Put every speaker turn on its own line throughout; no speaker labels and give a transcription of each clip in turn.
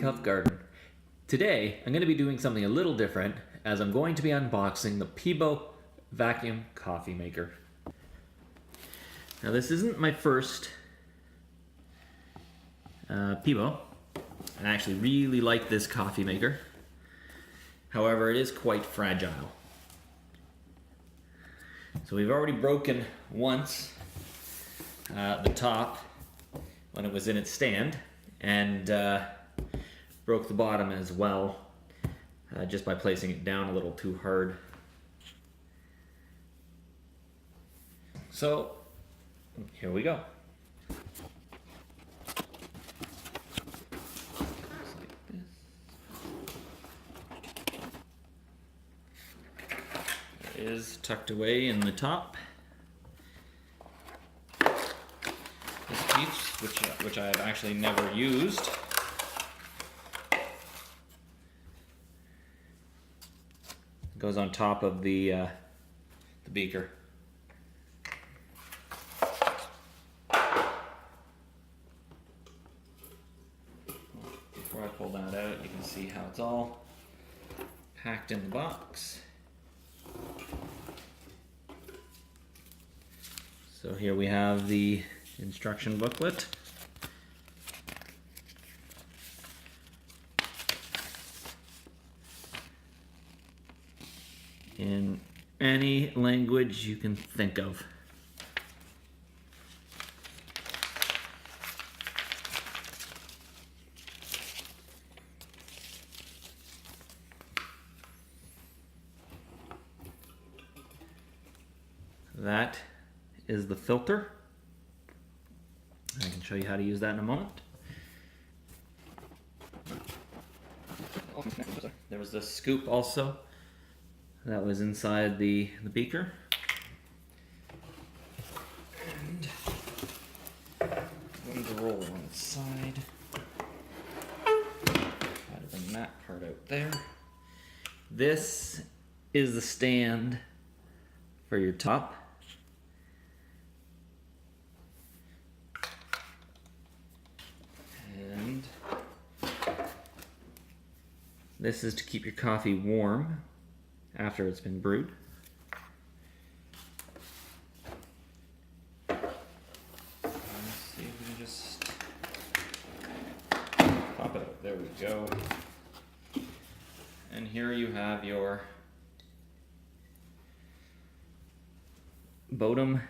Cup Garden. Today, I'm going to be doing something a little different as I'm going to be unboxing the Pebo vacuum coffee maker. Now this isn't my first Pebo. I actually really like this coffee maker. However, it is quite fragile. So we've already broken once the top when it was in its stand, and broke the bottom as well just by placing it down a little too hard. So here we go. It is tucked away in the top. This piece, which I've actually never used, goes on top of the beaker. Before I pull that out, you can see how it's all packed in the box. So here we have the instruction booklet. In any language you can think of. That is the filter. I can show you how to use that in a moment. There was this scoop also that was inside the beaker. And going to roll on its side. Try to bring that part out there. This is the stand for your top. And this is to keep your coffee warm after it's been brewed. Let's see if we can just pop it out. There we go. And here you have your Bodum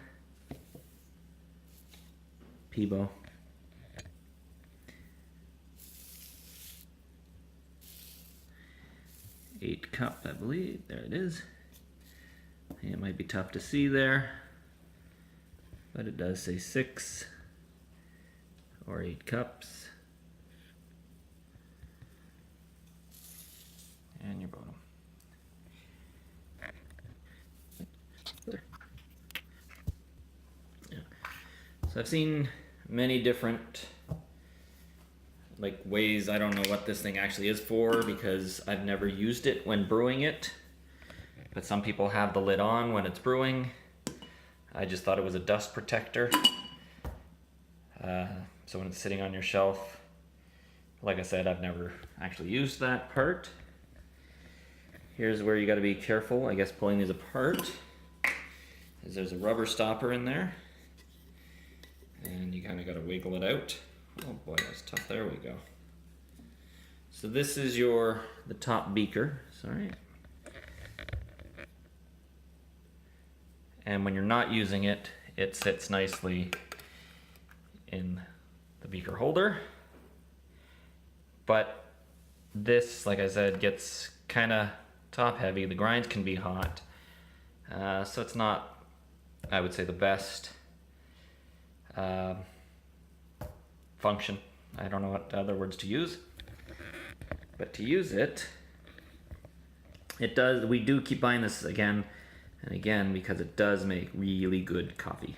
Pebo. Eight cup, I believe. There it is. It might be tough to see there, but it does say 6 or 8 cups. And your bottom. Yeah. So I've seen many different ways. I don't know what this thing actually is for because I've never used it when brewing it, but some people have the lid on when it's brewing. I just thought it was a dust protector, so when it's sitting on your shelf, like I said, I've never actually used that part. Here's where you got to be careful, I guess, pulling these apart, is there's a rubber stopper in there, and you kind of got to wiggle it out. Oh boy, that's tough. There we go. So this is the top beaker. Sorry. And when you're not using it, it sits nicely in the beaker holder. But this, like I said, gets kind of top heavy. The grinds can be hot. So it's not, I would say, the best function. I don't know what other words to use, but to use it, we do keep buying this again and again because it does make really good coffee.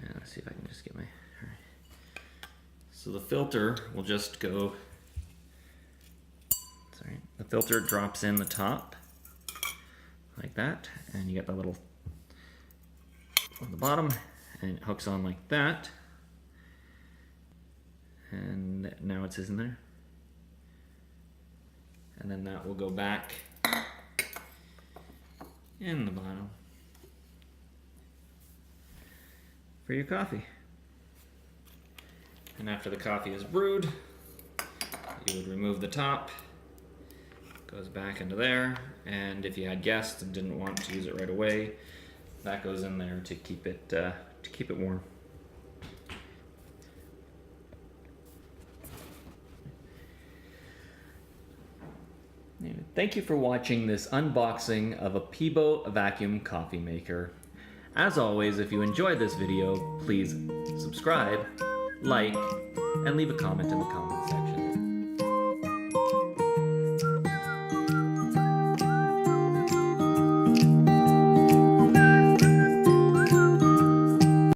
And let's see if I can just get my, all right. So the filter will just go, sorry, the filter drops in the top like that, and you get the little on the bottom, and it hooks on like that. And now it's in there. And then that will go back in the bottom for your coffee. And after the coffee is brewed, you would remove the top, goes back into there, and if you had guests and didn't want to use it right away, that goes in there to keep it warm. Thank you for watching this unboxing of a Pebo vacuum coffee maker. As always, if you enjoyed this video, please subscribe, like, and leave a comment in the comment section.